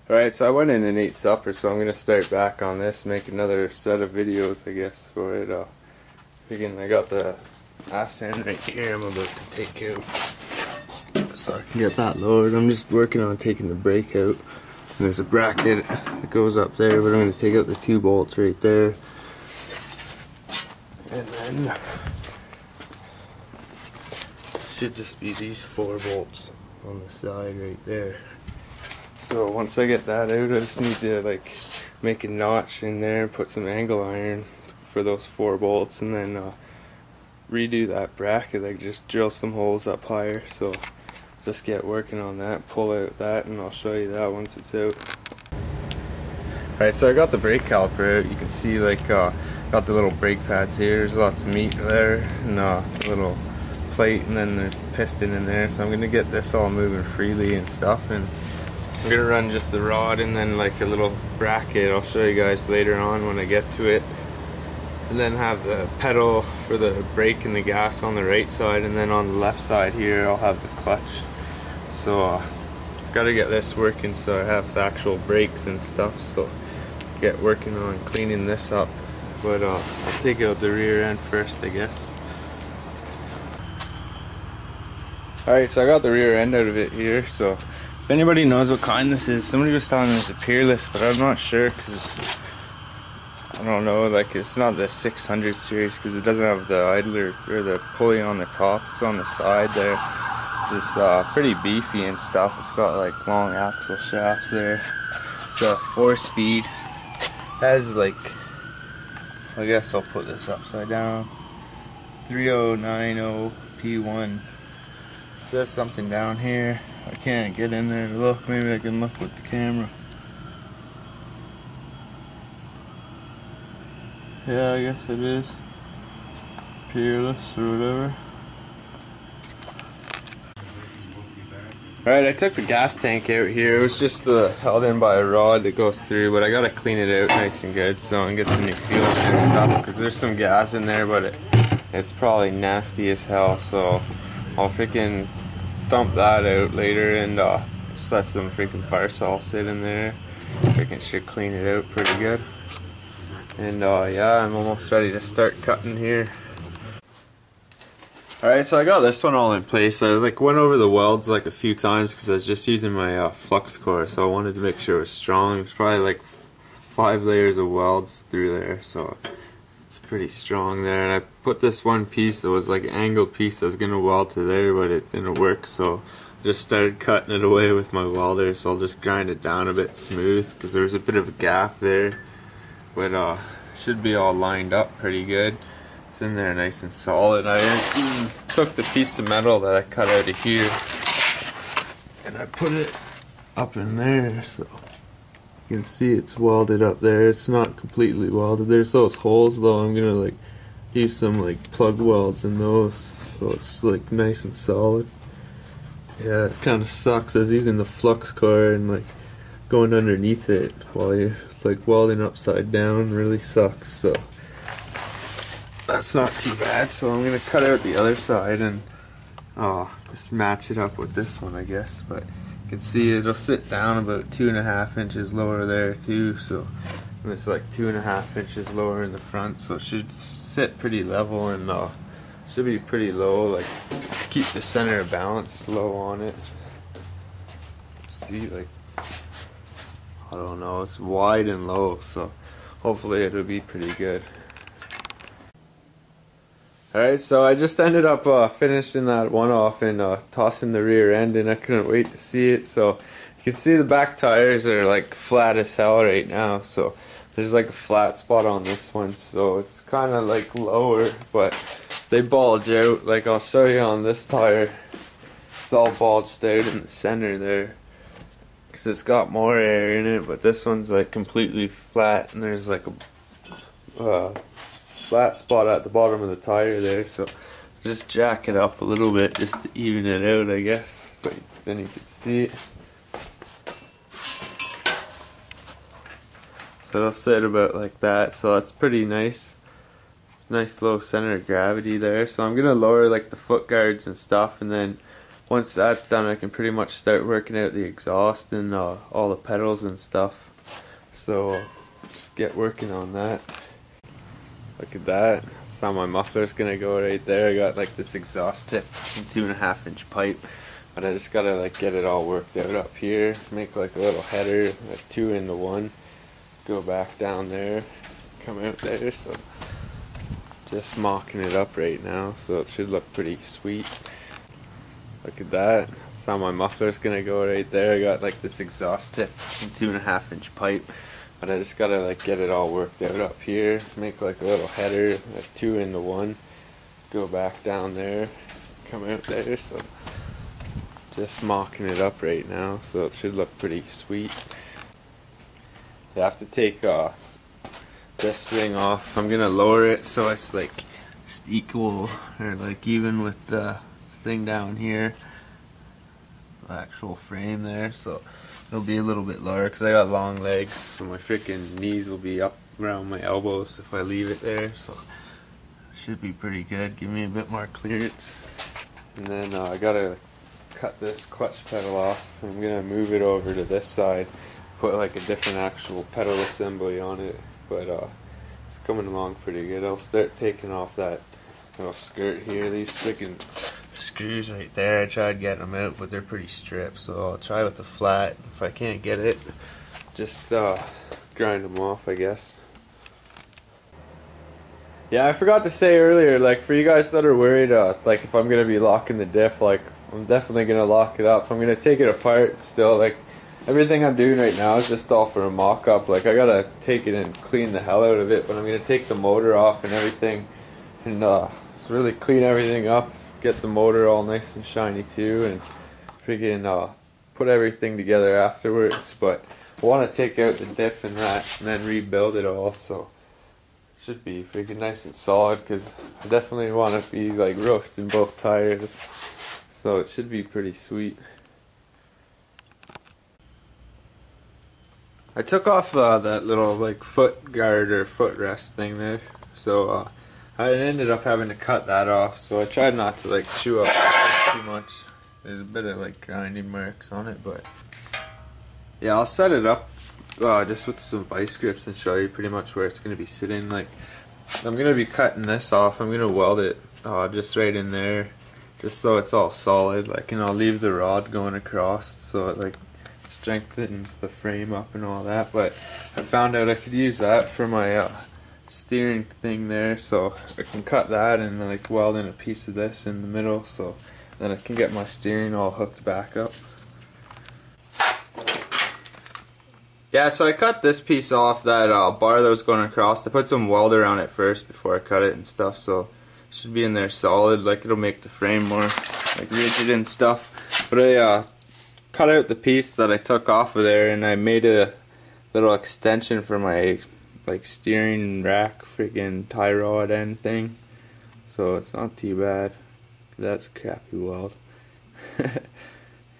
Alright, so I went in and ate supper, so I'm going to start back on this, make another set of videos, I guess, for it. Again, I got the ass end right here I'm about to take out, so I can get that lowered. I'm just working on taking the brake out. And there's a bracket that goes up there, but I'm going to take out the 2 bolts right there. And then, should just be these 4 bolts on the side right there. So once I get that out, I just need to like make a notch in there and put some angle iron for those 4 bolts, and then redo that bracket, like just drill some holes up higher. So just get working on that, pull out that, and I'll show you that once it's out. Alright, so I got the brake caliper out. You can see like got the little brake pads here. There's lots of meat there, and a little plate, and then there's a piston in there. So I'm gonna get this all moving freely and stuff, and I'm gonna run just the rod and then like a little bracket. I'll show you guys later on when I get to it. And then have the pedal for the brake and the gas on the right side, and then on the left side here I'll have the clutch. So gotta get this working so I have the actual brakes and stuff. So get working on cleaning this up. But I'll take out the rear end first, I guess. Alright, so I got the rear end out of it here. So if anybody knows what kind this is, somebody was telling me it's a Peerless, but I'm not sure because I don't know, like it's not the 600 series because it doesn't have the idler or the pulley on the top. It's on the side there. It's pretty beefy and stuff. It's got like long axle shafts there. It's a 4-speed. Has like, I guess I'll put this upside down. 3090 P1. It says something down here. I can't get in there to look. Maybe I can look with the camera. Yeah, I guess it is Peerless or whatever. Alright, I took the gas tank out here. It was just held in by a rod that goes through, but I gotta clean it out nice and good so I can get some new fuel and stuff, because there's some gas in there, but it's probably nasty as hell. So I'll freaking dump that out later and just let some freaking fire salt sit in there. Freaking should clean it out pretty good. And yeah, I'm almost ready to start cutting here. Alright, so I got this one all in place. I like went over the welds like a few times because I was just using my flux core, so I wanted to make sure it was strong. It's probably like 5 layers of welds through there, so it's pretty strong there. And I put this one piece, it was like an angled piece I was going to weld to there, but it didn't work, so I just started cutting it away with my welder. So I'll just grind it down a bit smooth because there was a bit of a gap there, but should be all lined up pretty good. It's in there nice and solid. I took the piece of metal that I cut out of here and I put it up in there, so you can see it's welded up there. It's not completely welded. There's those holes though. I'm gonna like use some like plug welds in those, so it's like nice and solid. Yeah, it kind of sucks. I was using the flux core and like going underneath it while you're like welding upside down really sucks. So that's not too bad. So I'm gonna cut out the other side and just match it up with this one, I guess. But you can see it'll sit down about 2.5 inches lower there too. So it's like 2.5 inches lower in the front, so it should sit pretty level and should be pretty low. Like keep the center of balance low on it. See, like I don't know, it's wide and low, so hopefully it'll be pretty good. Alright, so I just ended up finishing that one off and tossing the rear end, and I couldn't wait to see it. So you can see the back tires are like flat as hell right now, so there's like a flat spot on this one, so it's kind of like lower, but they bulge out. Like I'll show you on this tire, it's all bulged out in the center there because it's got more air in it, but this one's like completely flat, and there's like a flat spot at the bottom of the tire there, so just jack it up a little bit just to even it out, I guess. But then you can see it. So it'll sit about like that, so that's pretty nice. It's nice low center of gravity there. So I'm gonna lower like the foot guards and stuff, and then once that's done, I can pretty much start working out the exhaust and all the pedals and stuff. So just get working on that. Look at that. That's how my muffler's gonna go right there. I got like this exhaust tip and 2.5-inch pipe, but I just gotta like get it all worked out up here. Make like a little header, like 2 into 1. Go back down there, come out there. So just mocking it up right now, so it should look pretty sweet. Look at that. That's how my muffler's gonna go right there. I got like this exhaust tip and 2.5-inch pipe, but I just gotta like get it all worked out up here. Make like a little header, like 2 into 1. Go back down there, come out there. So just mocking it up right now, so it should look pretty sweet. You have to take this thing off. I'm gonna lower it so it's like just equal or like even with the thing down here, the actual frame there, so it'll be a little bit lower because I got long legs, so my freaking knees will be up around my elbows if I leave it there. So it should be pretty good. Give me a bit more clearance. And then I gotta cut this clutch pedal off. I'm gonna move it over to this side, put like a different actual pedal assembly on it, but it's coming along pretty good. I'll start taking off that little skirt here. These freaking screws right there, I tried getting them out, but they're pretty stripped, so I'll try with the flat. If I can't get it, just grind them off, I guess. Yeah, I forgot to say earlier, like for you guys that are worried like if I'm gonna be locking the diff, like I'm definitely gonna lock it up. I'm gonna take it apart still. Like everything I'm doing right now is just all for a mock-up. Like I gotta take it and clean the hell out of it, but I'm gonna take the motor off and everything, and just really clean everything up, get the motor all nice and shiny too, and freaking put everything together afterwards. But I want to take out the diff and that and then rebuild it all, so it should be freaking nice and solid, because I definitely want to be like roasting both tires, so it should be pretty sweet. I took off that little like foot guard or footrest thing there, so I ended up having to cut that off, so I tried not to like chew up too much. There's a bit of like grinding marks on it, but yeah, I'll set it up just with some vice grips and show you pretty much where it's going to be sitting. Like I'm going to be cutting this off. I'm going to weld it just right in there, just so it's all solid. Like, and I'll leave the rod going across so it like strengthens the frame up and all that. But I found out I could use that for my steering thing there, so I can cut that and like weld in a piece of this in the middle, so then I can get my steering all hooked back up. Yeah, so I cut this piece off, that bar that was going across. I put some weld around it first before I cut it and stuff, so it should be in there solid. Like it'll make the frame more like rigid and stuff. But I cut out the piece that I took off of there, and I made a little extension for my like steering rack freaking tie rod end thing, so it's not too bad. That's a crappy weld.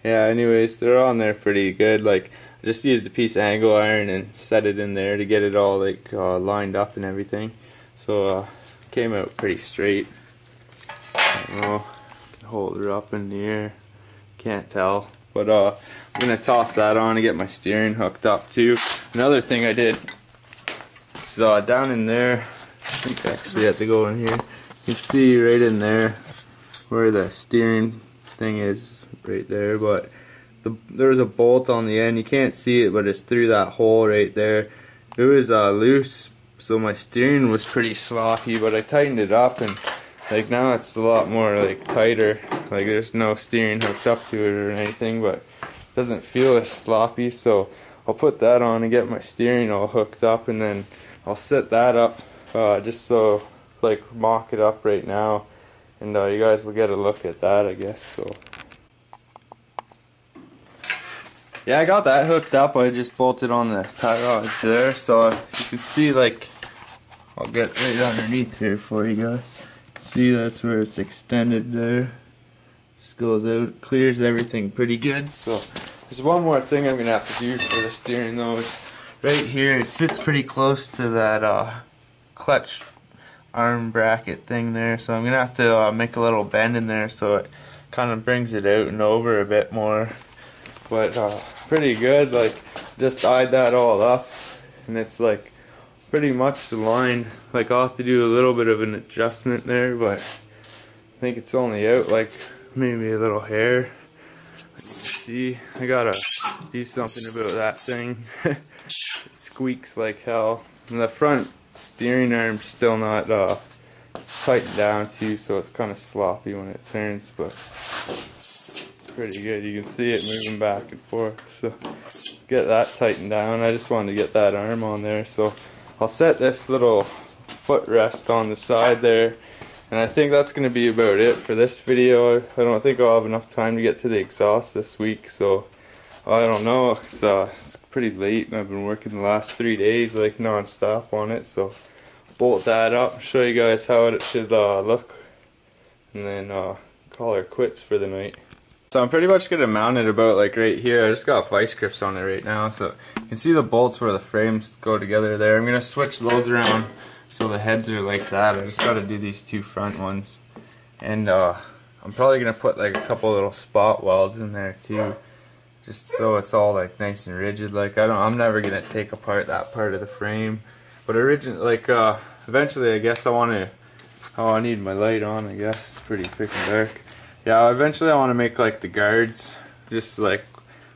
Yeah, anyways, they're on there pretty good. Like I just used a piece of angle iron and set it in there to get it all like lined up and everything, so came out pretty straight. I don't know, I can hold her up in the air, can't tell, but I'm gonna toss that on and get my steering hooked up too. Another thing I did, so down in there, I think I actually have to go in here. You can see right in there where the steering thing is, right there. But there's a bolt on the end. You can't see it, but it's through that hole right there. It was loose, so my steering was pretty sloppy. But I tightened it up, and like now it's a lot more like tighter. Like there's no steering hooked up to it or anything, but it doesn't feel as sloppy. So I'll put that on and get my steering all hooked up, and then I'll set that up just so like mock it up right now, and you guys will get a look at that, I guess. So yeah, I got that hooked up. I just bolted on the tie rods there, so you can see, like, I'll get right underneath here for you guys. See, that's where it's extended there. Just goes out, clears everything pretty good. So there's one more thing I'm gonna have to do for the steering though. It's right here, it sits pretty close to that clutch arm bracket thing there, so I'm gonna have to make a little bend in there so it kind of brings it out and over a bit more. But pretty good. Like, just eyed that all up, and it's like pretty much aligned. Like, I'll have to do a little bit of an adjustment there, but I think it's only out like maybe a little hair. See, I gotta do something about that thing. It squeaks like hell, and the front steering arm's still not tightened down too, so it's kind of sloppy when it turns, but it's pretty good. You can see it moving back and forth, so get that tightened down. I just wanted to get that arm on there, so I'll set this little footrest on the side there, and I think that's going to be about it for this video. I don't think I'll have enough time to get to the exhaust this week, so I don't know. It's pretty late, and I've been working the last 3 days like non-stop on it, so bolt that up, show you guys how it should look, and then call her quits for the night. So I'm pretty much going to mount it about like right here. I just got vice grips on it right now, so you can see the bolts where the frames go together there. I'm going to switch those around so the heads are like that. I just got to do these two front ones, and I'm probably going to put like a couple little spot welds in there too, just so it's all like nice and rigid. Like, I'm never going to take apart that part of the frame, but eventually I guess I want to, oh, I need my light on, I guess. It's pretty freaking dark. Yeah, eventually I want to make like the guards, just like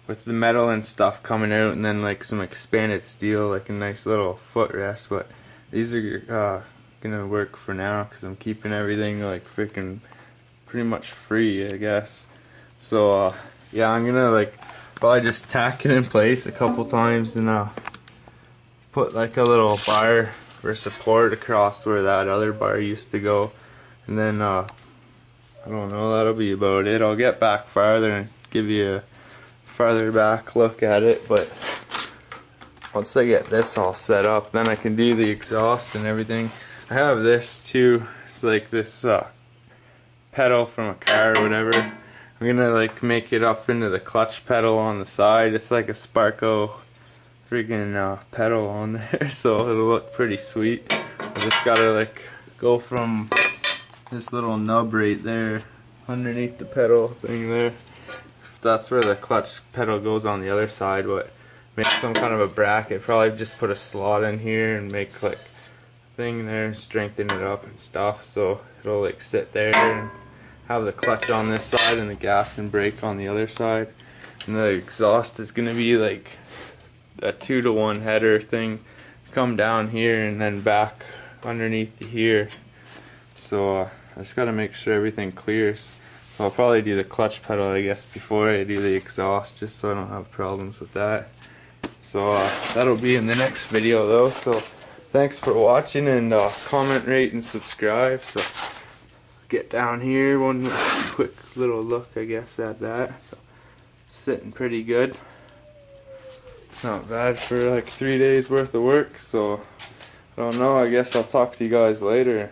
with the metal and stuff coming out, and then like some expanded steel, like a nice little footrest. But these are gonna work for now because I'm keeping everything like freaking pretty much free, I guess. So yeah, I'm gonna like probably just tack it in place a couple times, and put like a little bar for support across where that other bar used to go, and then I don't know, that'll be about it. I'll get back farther and give you a farther back look at it, but once I get this all set up, then I can do the exhaust and everything. I have this too. It's like this pedal from a car or whatever. I'm gonna like make it up into the clutch pedal on the side. It's like a Sparko freaking pedal on there, so it'll look pretty sweet. I just gotta like go from this little nub right there underneath the pedal thing there. That's where the clutch pedal goes on the other side, but make some kind of a bracket. Probably just put a slot in here and make like a thing there and strengthen it up and stuff, so it'll like sit there and have the clutch on this side and the gas and brake on the other side. And the exhaust is gonna be like a 2-to-1 header thing, come down here and then back underneath here. So I just gotta make sure everything clears. So I'll probably do the clutch pedal, I guess, before I do the exhaust, just so I don't have problems with that. So that'll be in the next video though. So thanks for watching, and comment, rate, and subscribe. So get down here, one quick little look, I guess, at that. So sitting pretty good. It's not bad for like 3 days worth of work. So I don't know, I guess I'll talk to you guys later.